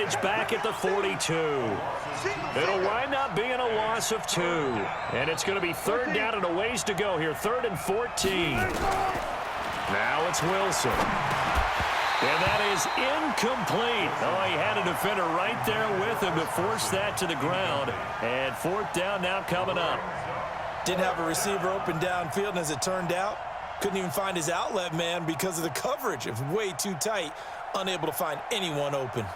yardage back at the 42. It'll wind up being a loss of 2. And it's going to be third down and a ways to go here. 3rd and 14. Now it's Wilson. And that is incomplete. Oh, he had a defender right there with him to force that to the ground. And 4th down now coming up. Didn't have a receiver open downfield, and as it turned out, couldn't even find his outlet man because of the coverage. It was way too tight, unable to find anyone open.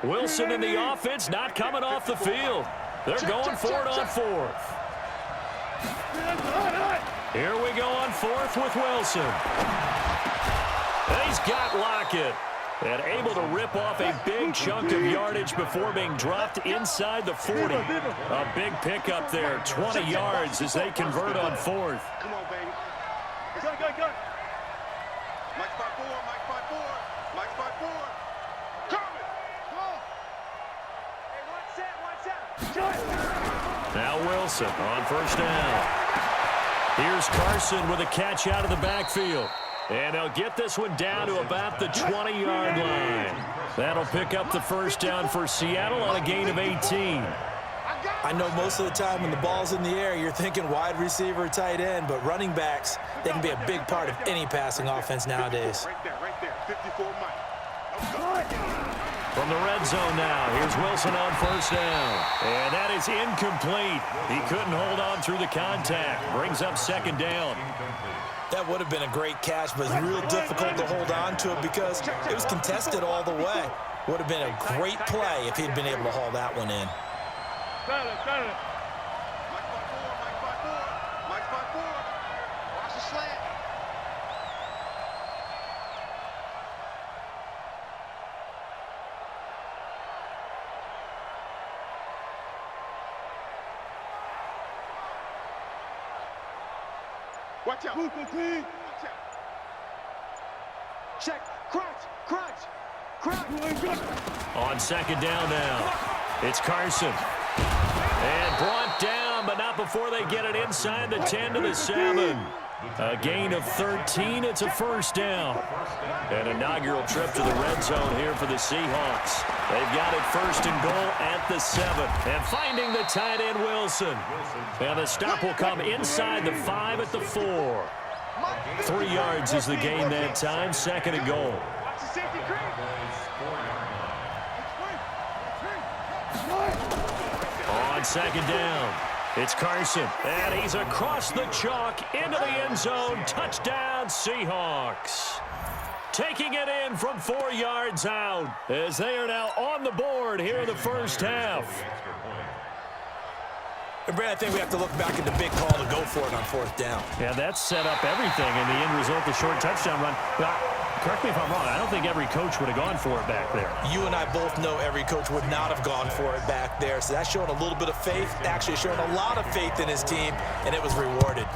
Wilson in the offense not coming off the field. They're going for it on 4th. Here we go on 4th with Wilson. And he's got Lockett. And able to rip off a big chunk of yardage before being dropped inside the 40. A big pickup there, 20 yards as they convert on 4th. Come on, baby. Go. Mike 5-4, Mike 5-4, Mike 5-4. Coming. Hey, watch that. Now Wilson on 1st down. Here's Carson with a catch out of the backfield. And they'll get this one down to about the 20-yard line. That'll pick up the 1st down for Seattle on a gain of 18. I know most of the time when the ball's in the air, you're thinking wide receiver, tight end, but running backs, they can be a big part of any passing offense nowadays. Right there. 54 Mike. From the red zone now, here's Wilson on 1st down. And that is incomplete. He couldn't hold on through the contact. Brings up 2nd down. That would have been a great catch, but it's real difficult to hold on to it because it was contested all the way. Would have been a great play if he'd been able to haul that one in. Mike 5-4, Mike 5-4. Watch the slant. Watch out. Watch out. Check. Crunch. On 2nd down now, it's Carson. And brought down, but not before they get it inside the 10 to the 7. A gain of 13. It's a 1st down. An inaugural trip to the red zone here for the Seahawks. They've got it 1st and goal at the 7. And finding the tight end, Wilson. And the stop will come inside the 5 at the 4. 3 yards is the gain that time. 2nd and goal. On 2nd down, it's Carson. And he's across the chalk into the end zone. Touchdown, Seahawks. Taking it in from 4 yards out as they are now on the board here in the 1st half. And Brad, I think we have to look back at the big call to go for it on 4th down. Yeah, that set up everything, and the end result, the short touchdown run. Now, correct me if I'm wrong, I don't think every coach would have gone for it back there. You and I both know every coach would not have gone for it back there, so that's showing a little bit of faith, actually showing a lot of faith in his team, and it was rewarded.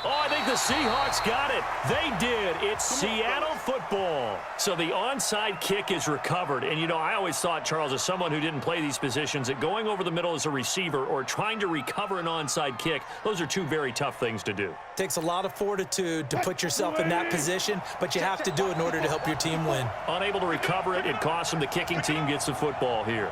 Oh, I think the Seahawks got it. They did. It's Seattle football. So the onside kick is recovered. And, you know, I always thought, Charles, as someone who didn't play these positions, that going over the middle as a receiver or trying to recover an onside kick, those are 2 very tough things to do. Takes a lot of fortitude to put yourself in that position, but you have to do it in order to help your team win. Unable to recover it, it costs them. The kicking team gets the football here.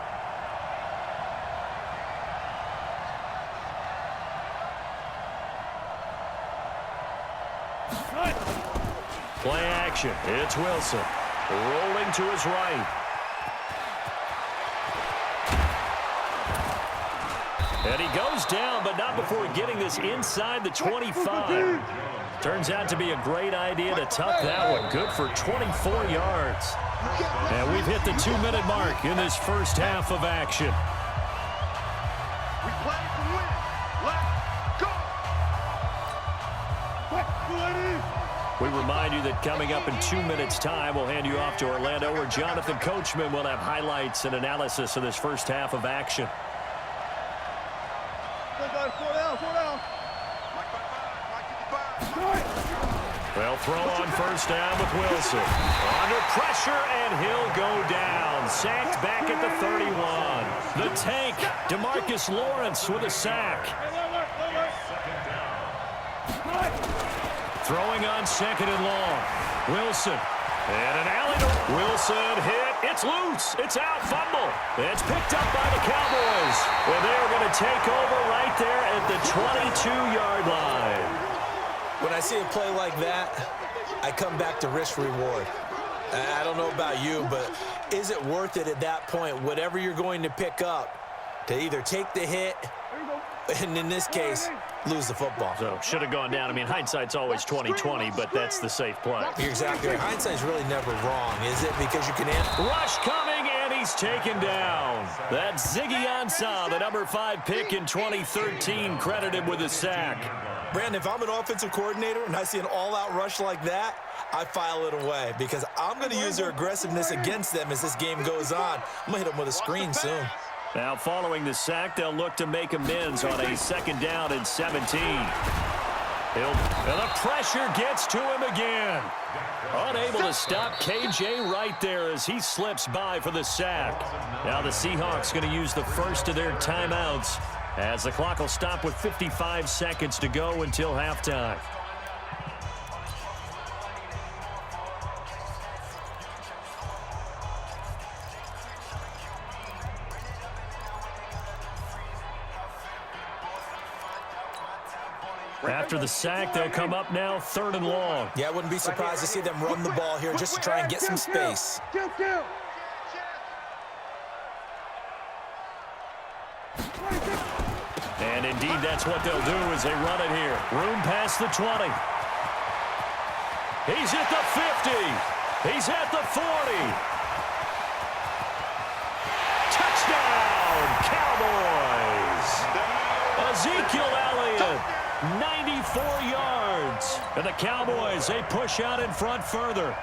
Play action. It's Wilson. Rolling to his right. And he goes down, but not before getting this inside the 25. Turns out to be a great idea to tuck that one. Good for 24 yards. And we've hit the 2-minute mark in this 1st half of action. We play to win. Let's go. We remind you that coming up in 2 minutes' time, we'll hand you off to Orlando, where Jonathan Coachman will have highlights and analysis of this 1st half of action. They'll throw on 1st down with Wilson. Under pressure, and he'll go down. Sacked back at the 31. The tank, DeMarcus Lawrence with a sack. Throwing on 2nd and long. Wilson. And an alley to Wilson hit. It's loose. It's out. Fumble. It's picked up by the Cowboys. And they're going to take over right there at the 22-yard line. When I see a play like that, I come back to risk reward. I don't know about you, but is it worth it at that point, whatever you're going to pick up, to either take the hit and, in this case, lose the football? So, should have gone down. I mean, hindsight's always 20/20, but that's the safe play. You're exactly right. Hindsight's really never wrong, is it? Because you can Rush coming, and he's taken down. That's Ziggy Ansah, the number 5 pick in 2013, credited with a sack. Brandon, if I'm an offensive coordinator and I see an all-out rush like that, I file it away because I'm going to use their aggressiveness against them as this game goes on. I'm going to hit them with a screen soon. Now, following the sack, they'll look to make amends on a 2nd down and 17. And the pressure gets to him again. Unable to stop KJ right there as he slips by for the sack. Now the Seahawks going to use the first of their timeouts as the clock will stop with 55 seconds to go until halftime. After the sack, they'll come up now 3rd and long. Yeah, I wouldn't be surprised to see them run the ball here just to try and get some space. And indeed, that's what they'll do as they run it here. Room past the 20. He's at the 50. He's at the 40. Touchdown, Cowboys. Ezekiel Elliott, 94 yards. And the Cowboys, they push out in front further.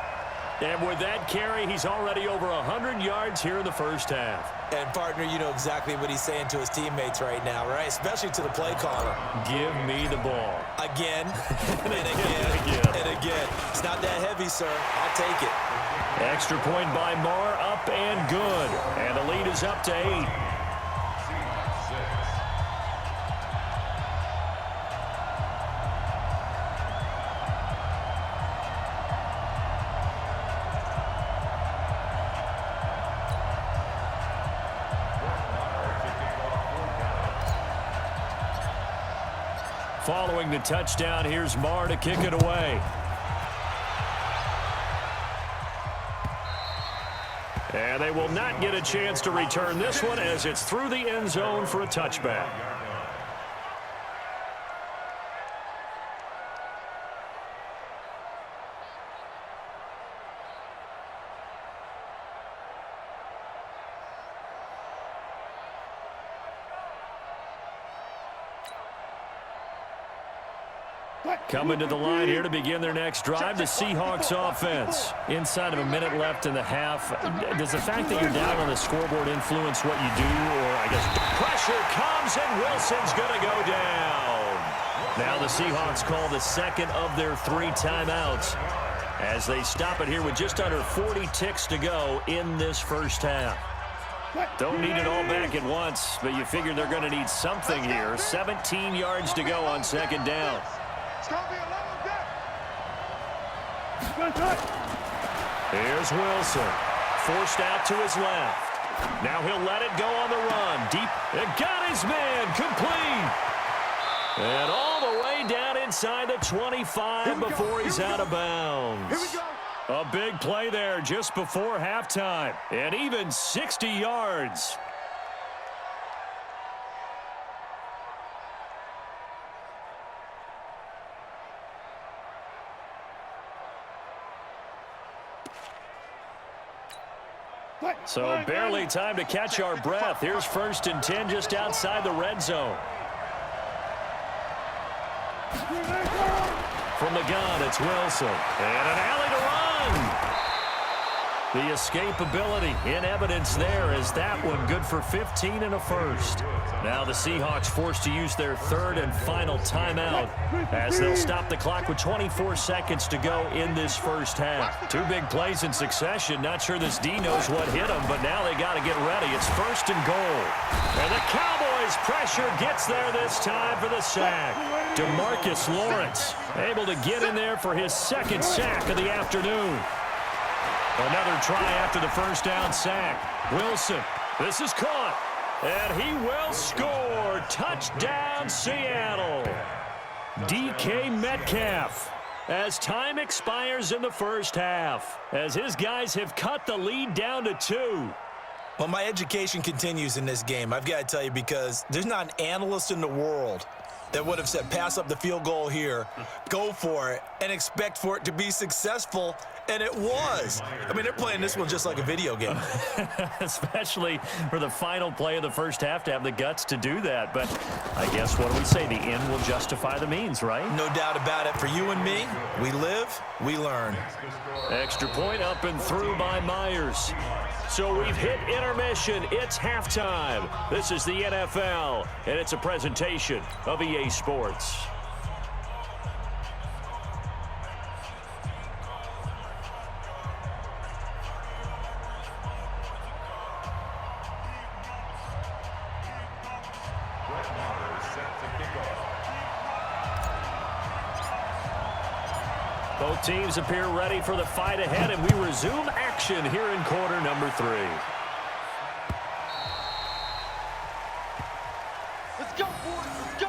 And with that carry, he's already over 100 yards here in the first half. And, partner, you know exactly what he's saying to his teammates right now, right? Especially to the play caller. Give me the ball. Again, and again, and again. It's not that heavy, sir. I'll take it. Extra point by Marr, up and good. And the lead is up to 8. Following the touchdown, here's Marr to kick it away. And they will not get a chance to return this one as it's through the end zone for a touchback. Coming to the line here to begin their next drive, the Seahawks offense. Inside of a minute left in the half. Does the fact that you're down on the scoreboard influence what you do? Or, I guess, pressure comes and Wilson's going to go down. Now the Seahawks call the second of their 3 timeouts as they stop it here with just under 40 ticks to go in this first half. Don't need it all back at once, but you figure they're going to need something here. 17 yards to go on 2nd down. Here's Wilson. Forced out to his left. Now he'll let it go on the run. Deep. And got his man. Complete. And all the way down inside the 25 before he's out of bounds. Here we go. A big play there just before halftime. And even 60 yards. So barely time to catch our breath. Here's 1st and 10 just outside the red zone. From the gun, it's Wilson. And an alley to run. The escapability in evidence there as that one good for 15 and a first. Now the Seahawks forced to use their third and final timeout as they'll stop the clock with 24 seconds to go in this first half. Two big plays in succession. Not sure this D knows what hit them, but now they got to get ready. It's first and goal. And the Cowboys pressure gets there this time for the sack. DeMarcus Lawrence able to get in there for his second sack of the afternoon. Another try after the first down sack. Wilson, this is caught, and he will score. Touchdown, Seattle. DK Metcalf, as time expires in the first half, as his guys have cut the lead down to 2. Well, my education continues in this game. I've got to tell you, because there's not an analyst in the world that would have said pass up the field goal here, go for it, and expect for it to be successful, and it was. I mean, they're playing this one just like a video game. Especially for the final play of the first half to have the guts to do that. But I guess, what do we say? The end will justify the means, right? No doubt about it. For you and me, we live, we learn. Extra point up and through by Myers. So we've hit intermission. It's halftime. This is the NFL, and it's a presentation of EA Sports. Both teams appear ready for the fight ahead, and we resume action here in quarter number 3. Let's go, boys. Let's go.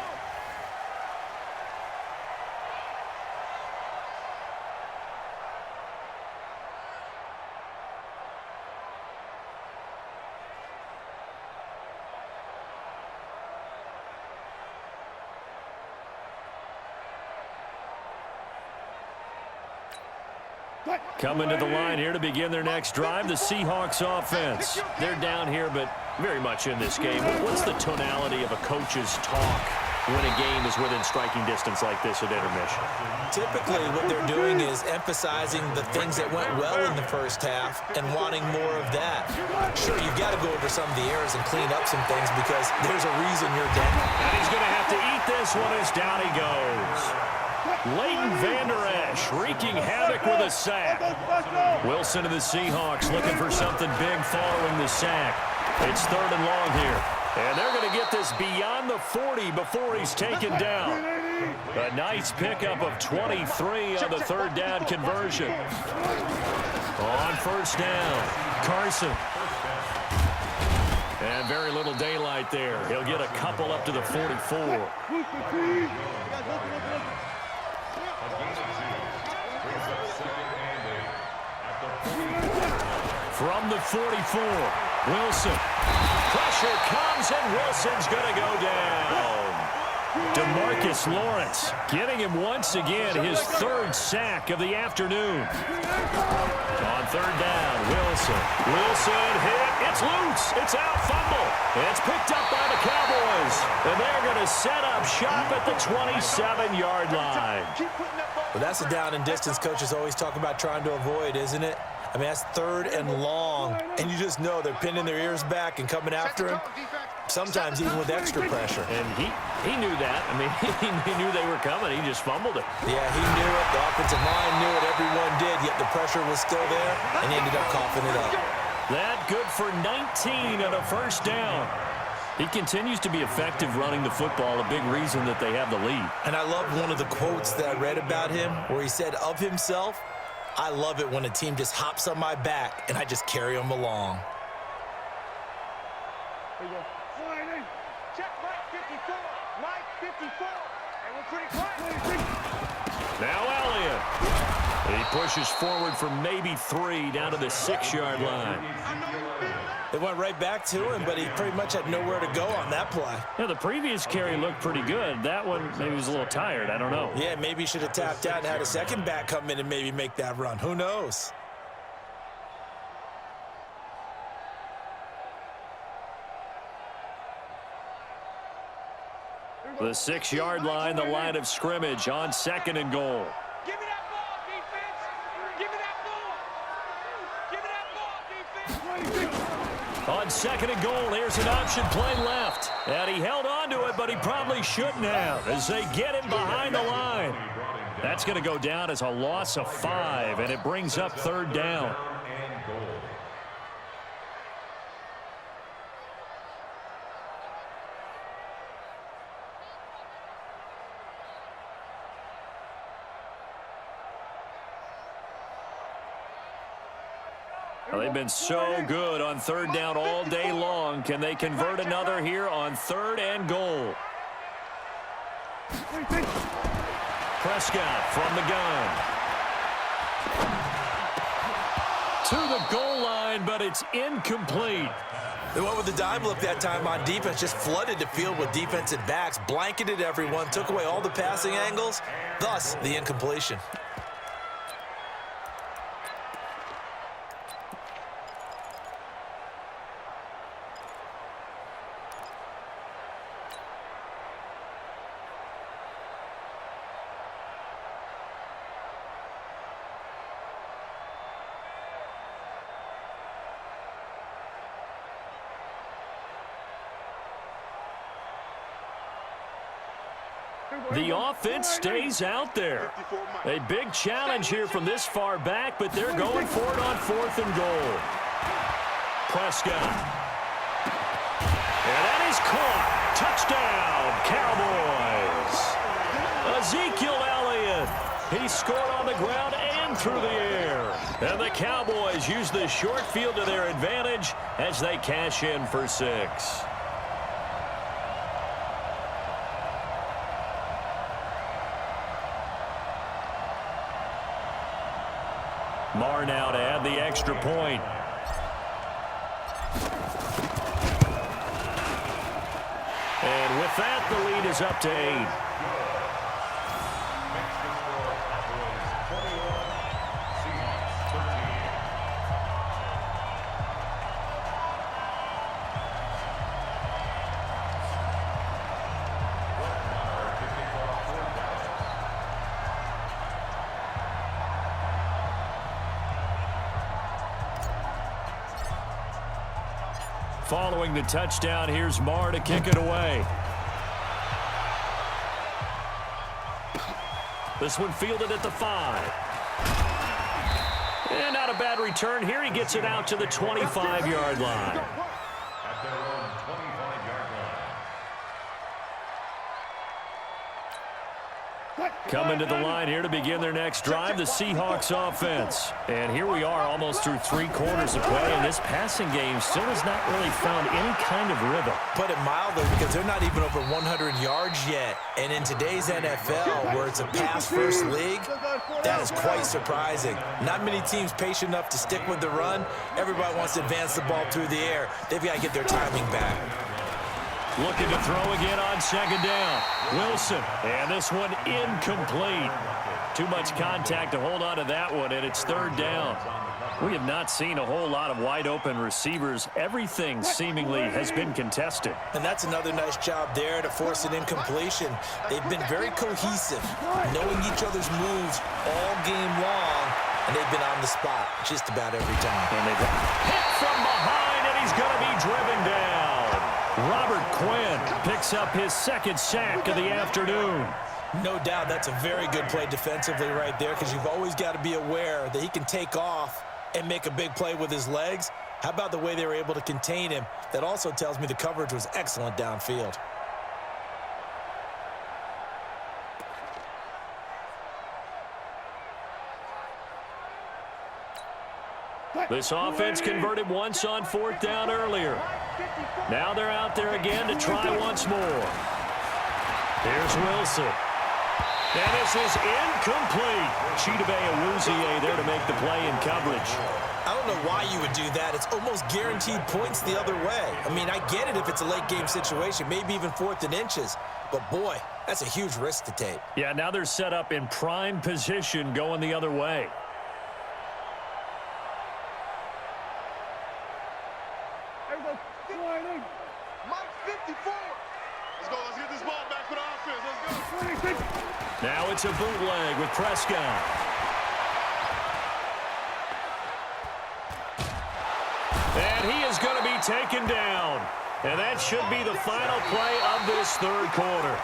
Coming to the line here to begin their next drive, the Seahawks offense. They're down here, but very much in this game. What's the tonality of a coach's talk when a game is within striking distance like this at intermission? Typically, what they're doing is emphasizing the things that went well in the first half and wanting more of that. Sure, you've got to go over some of the errors and clean up some things, because there's a reason you're down. And he's going to have to eat this one as down he goes. Leighton Vander Esch wreaking havoc with a sack. Wilson and the Seahawks looking for something big following the sack. It's third and long here. And they're going to get this beyond the 40 before he's taken down. A nice pickup of 23 on the third down conversion. On first down, Carson. And very little daylight there. He'll get a couple up to the 44. From the 44, Wilson. Pressure comes, and Wilson's going to go down. DeMarcus Lawrence getting him once again his third sack of the afternoon. On third down, Wilson. Wilson hit. It's loose. It's out, fumble. It's picked up by the Cowboys. And they're going to set up shop at the 27-yard line. Well, that's a down and distance coaches always talk about trying to avoid, isn't it? I mean, that's third and long, and you just know they're pinning their ears back and coming after him, sometimes even with extra pressure. And he knew that. I mean, he knew they were coming. He just fumbled it. Yeah, he knew it. The offensive line knew it. Everyone did, yet the pressure was still there, and he ended up coughing it up. That good for 19 and a first down. He continues to be effective running the football, a big reason that they have the lead. And I love one of the quotes that I read about him where he said of himself, "I love it when a team just hops on my back and I just carry them along." Here you go. Check Mike 54. Mike 54. And we're pretty quiet. Now Elliott. He pushes forward for maybe 3 down to the 6-yard line. They went right back to him, but he pretty much had nowhere to go on that play. Yeah, the previous carry looked pretty good. That one, maybe he was a little tired. I don't know. Yeah, maybe he should have tapped out and had a second back come in and maybe make that run. Who knows? The 6-yard line, the line of scrimmage on second and goal. Give me that ball, defense. Give me that ball. Give me that ball. On second and goal, here's an option play left. And he held on to it, but he probably shouldn't have as they get him behind the line. That's going to go down as a loss of 5, and it brings up third down. Well, they've been so good on third down all day long. Can they convert another here on third and goal? Prescott from the gun. To the goal line, but it's incomplete. They went with the dime look that time on defense, just flooded the field with defensive backs, blanketed everyone, took away all the passing angles, thus the incompletion. The offense stays out there. A big challenge here from this far back, but they're going for it on fourth and goal. Prescott. And that is caught. Touchdown, Cowboys. Ezekiel Elliott. He scored on the ground and through the air. And the Cowboys use the short field to their advantage as they cash in for 6. Marr now to add the extra point. And with that, the lead is up to 8. Following the touchdown, here's Marr to kick it away. This one fielded at the 5. And not a bad return here. He gets it out to the 25-yard line. Coming to the line here to begin their next drive, the Seahawks offense. And here we are almost through 3 quarters of play, and this passing game still has not really found any kind of rhythm. Put it mildly, because they're not even over 100 yards yet. And in today's NFL, where it's a pass-first league, that is quite surprising. Not many teams patient enough to stick with the run. Everybody wants to advance the ball through the air. They've got to get their timing back. Looking to throw again on second down. Wilson, and this one incomplete. Too much contact to hold on to that one, and it's third down. We have not seen a whole lot of wide-open receivers. Everything seemingly has been contested. And that's another nice job there to force an incompletion. They've been very cohesive, knowing each other's moves all game long, and they've been on the spot just about every time. And they've hit from behind, and he's going to be driven down. Robert Quinn picks up his second sack of the afternoon. No doubt that's a very good play defensively right there, because you've always got to be aware that he can take off and make a big play with his legs. How about the way they were able to contain him? That also tells me the coverage was excellent downfield. This offense converted once on fourth down earlier. Now they're out there again to try once more. Here's Wilson. And this is incomplete. Chidobe Awuzie there to make the play in coverage. I don't know why you would do that. It's almost guaranteed points the other way. I mean, I get it if it's a late game situation, maybe even 4th and inches. But, boy, that's a huge risk to take. Yeah, now they're set up in prime position going the other way. Mike 54. Let's go. Let's get this ball back for the offense. Let's go. Now it's a bootleg with Prescott. And he is going to be be taken down. And that should be the final play of this third quarter.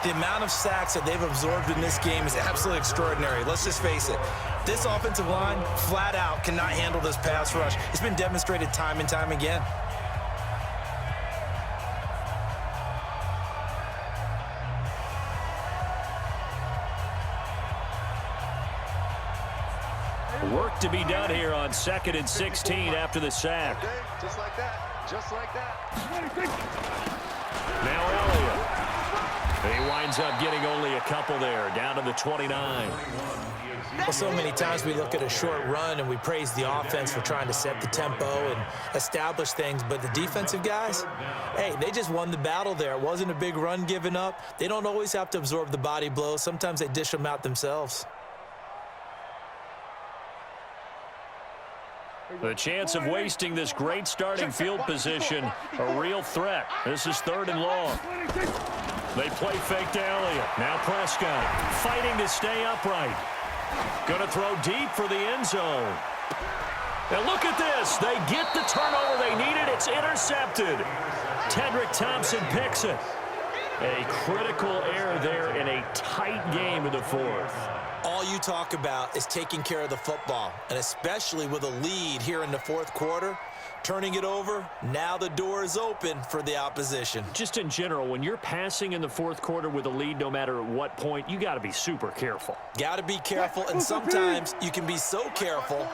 The amount of sacks that they've absorbed in this game is absolutely extraordinary. Let's just face it. This offensive line, flat out, cannot handle this pass rush. It's been demonstrated time and time again. Work to be done here on 2nd and 16 after the sack. Okay, just like that. Just like that. Now Elliott. He winds up getting only a couple there, down to the 29. Well, so many times we look at a short run and we praise the offense for trying to set the tempo and establish things, but the defensive guys, hey, they just won the battle there. It wasn't a big run given up. They don't always have to absorb the body blows. Sometimes they dish them out themselves. The chance of wasting this great starting field position, a real threat. This is 3rd and long. They play fake to Elliott. Now Prescott fighting to stay upright. Going to throw deep for the end zone. And look at this. They get the turnover they needed. It's intercepted. Tedrick Thompson picks it. A critical error there in a tight game in the 4th. All you talk about is taking care of the football, and especially with a lead here in the 4th quarter, turning it over, now the door is open for the opposition. Just in general, when you're passing in the 4th quarter with a lead, no matter at what point, you got to be super careful. Got to be careful, and sometimes you can be so careful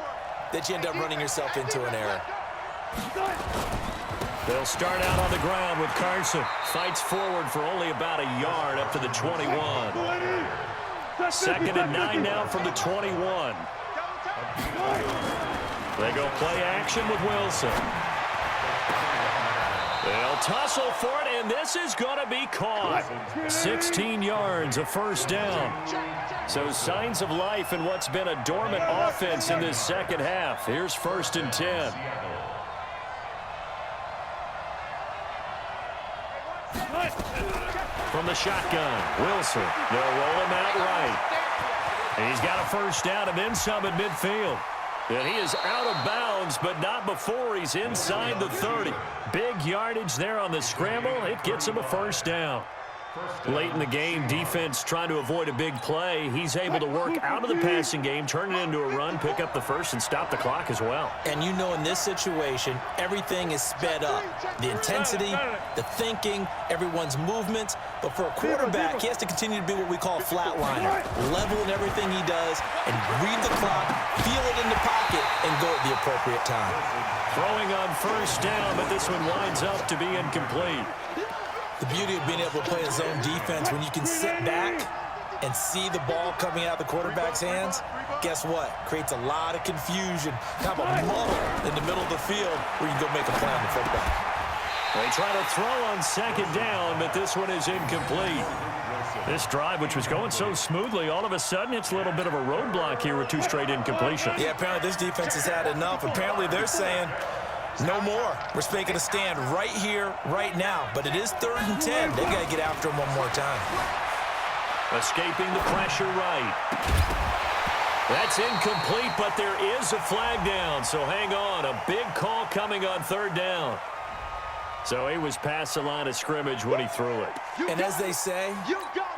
that you end up running yourself into an error. They'll start out on the ground with Carson. Fights forward for only about a yard up to the 21. 2nd and 9 now from the 21. They go play action with Wilson. They'll tussle for it, and this is going to be caught. 16 yards, a first down. So signs of life in what's been a dormant offense in this second half. Here's 1st and 10. From the shotgun, Wilson. They'll roll him out right. And he's got a first down and then some at midfield. And he is out of bounds, but not before he's inside the 30. Big yardage there on the scramble. It gets him a first down. Late in the game, defense trying to avoid a big play. He's able to work out of the passing game, turn it into a run, pick up the first, and stop the clock as well. And you know in this situation, everything is sped up. The intensity, the thinking, everyone's movements. But for a quarterback, he has to continue to be what we call a flatliner. Level in everything he does and read the clock, feel it in the pocket, and go at the appropriate time. Throwing on first down, but this one winds up to be incomplete. The beauty of being able to play a zone defense when you can sit back and see the ball coming out of the quarterback's hands, guess what? Creates a lot of confusion, kind of a muddle in the middle of the field where you can go make a play on the football. They try to throw on 2nd down, but this one is incomplete. This drive, which was going so smoothly, all of a sudden it's a little bit of a roadblock here with 2 straight incompletions. Yeah, apparently this defense has had enough. Apparently they're saying, no more. We're making a stand right here, right now. But it is 3rd and 10. They got to get after him one more time. Escaping the pressure right. That's incomplete, but there is a flag down. So hang on. A big call coming on 3rd down. So he was past the line of scrimmage when he threw it. And as they say,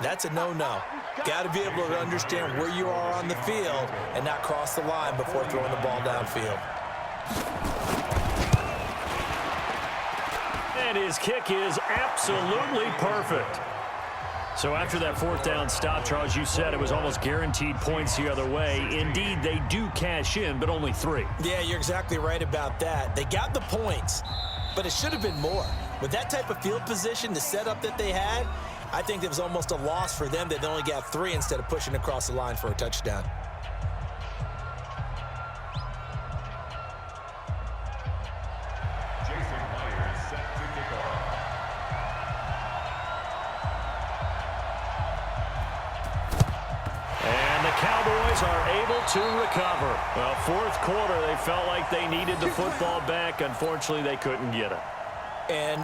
that's a no-no. Got to be able to understand where you are on the field and not cross the line before throwing the ball downfield. And his kick is absolutely perfect. So after that 4th down stop, Charles, you said it was almost guaranteed points the other way. Indeed, they do cash in, but only 3. Yeah, you're exactly right about that. They got the points, but it should have been more. With that type of field position, the setup that they had, I think it was almost a loss for them that they only got 3 instead of pushing across the line for a touchdown. Cowboys are able to recover. Well, 4th quarter, they felt like they needed the football back. Unfortunately, they couldn't get it. And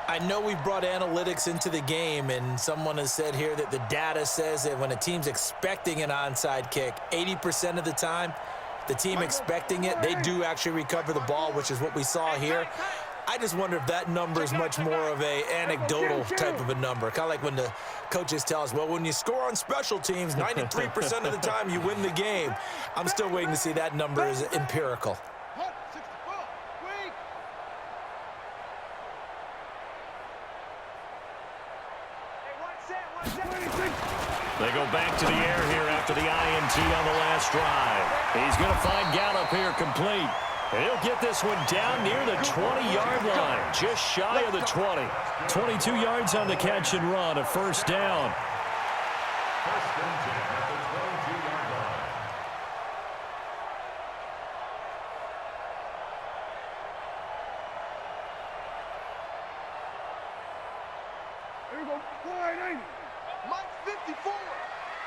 I know we brought analytics into the game, and someone has said here that the data says that when a team's expecting an onside kick, 80% of the time, the team expecting it, they do actually recover the ball, which is what we saw here. I just wonder if that number is much more of a anecdotal type of a number. Kind of like when the coaches tell us, well, when you score on special teams, 93% of the time you win the game. I'm still waiting to see that number is empirical. They go back to the air here after the INT on the last drive. He's going to find Gallup here complete. And he'll get this one down near the 20-yard line, just shy of the 20. 22 yards on the catch and run, a first down. First and 10 at the 22-yard line. Here we go. 480. Mike 54.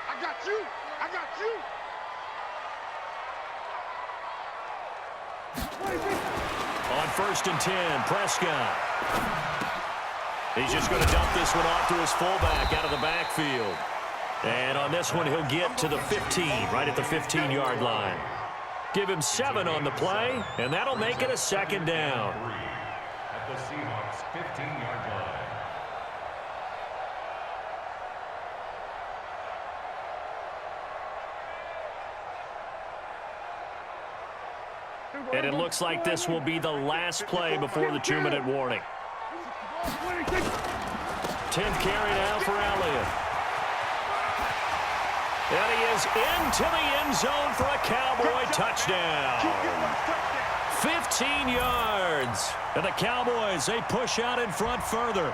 I got you. I got you. On first and 10, Prescott. He's just going to dump this one off to his fullback out of the backfield. And on this one, he'll get to the 15, right at the 15-yard line. Give him 7 on the play, and that'll make it a second down. At the Seahawks 15-yard line. And it looks like this will be the last play before the 2-minute warning. 10th carry now for Elliott. And he is into the end zone for a Cowboy touchdown. 15 yards. And the Cowboys, they push out in front further.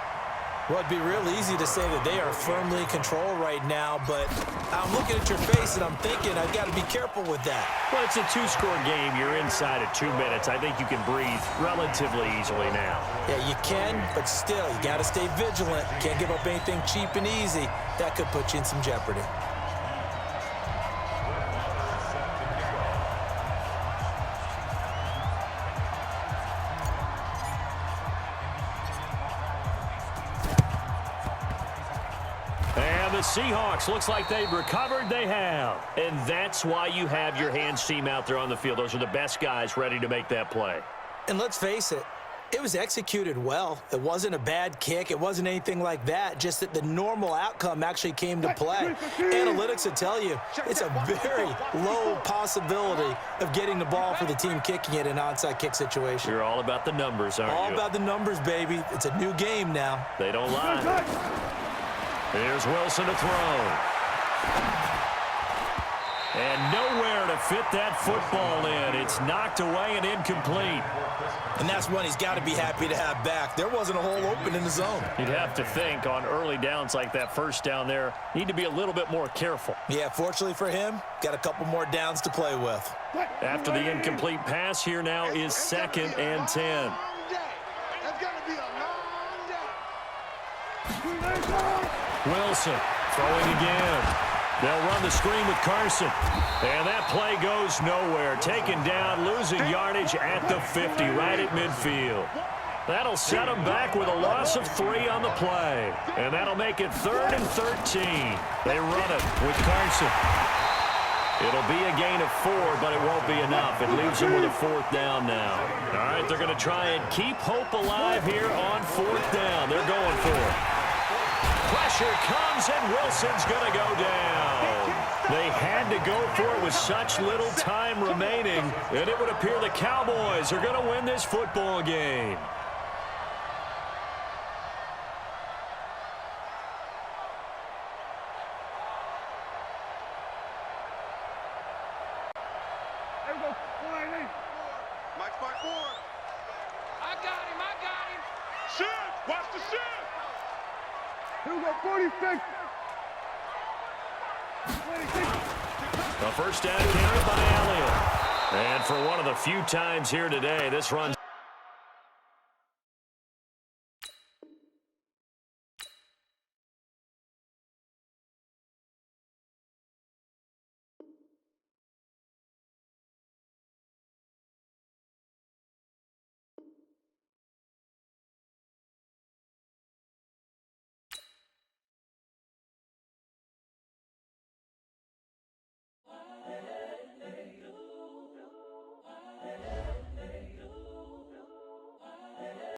Well, it'd be real easy to say that they are firmly in control right now, but I'm looking at your face and I'm thinking I've got to be careful with that. Well, it's a 2-score game. You're inside at 2 minutes. I think you can breathe relatively easily now. Yeah, you can, but still, you got to stay vigilant. Can't give up anything cheap and easy. That could put you in some jeopardy. The Seahawks, looks like they've recovered. They have. And that's why you have your hands team out there on the field. Those are the best guys ready to make that play. And let's face it, it was executed well. It wasn't a bad kick. It wasn't anything like that. Just that the normal outcome actually came to play. Analytics will tell you it's a very low possibility of getting the ball for the team kicking it in an onside kick situation. You're all about the numbers, aren't you? All about the numbers, baby. It's a new game now. They don't lie. Here's Wilson to throw. And nowhere to fit that football in. It's knocked away and incomplete. And that's one he's got to be happy to have back. There wasn't a hole open in the zone. You'd have to think on early downs like that first down there, need to be a little bit more careful. Yeah, fortunately for him, got a couple more downs to play with. After the incomplete pass, here now is 2nd and 10. Wilson throwing again. They'll run the screen with Carson. And that play goes nowhere. Taken down, losing yardage at the 50, right at midfield. That'll set them back with a loss of 3 on the play. And that'll make it 3rd and 13. They run it with Carson. It'll be a gain of 4, but it won't be enough. It leaves them with a 4th down now. All right, they're going to try and keep hope alive here on 4th down. They're going for it. Pressure comes, and Wilson's going to go down. They had to go for it with such little time remaining, and it would appear the Cowboys are going to win this football game. Mike 5-4. I got him. Shift. Watch the shift. Here we go, 46. The first down carry by Elliott. And for one of the few times here today, this runs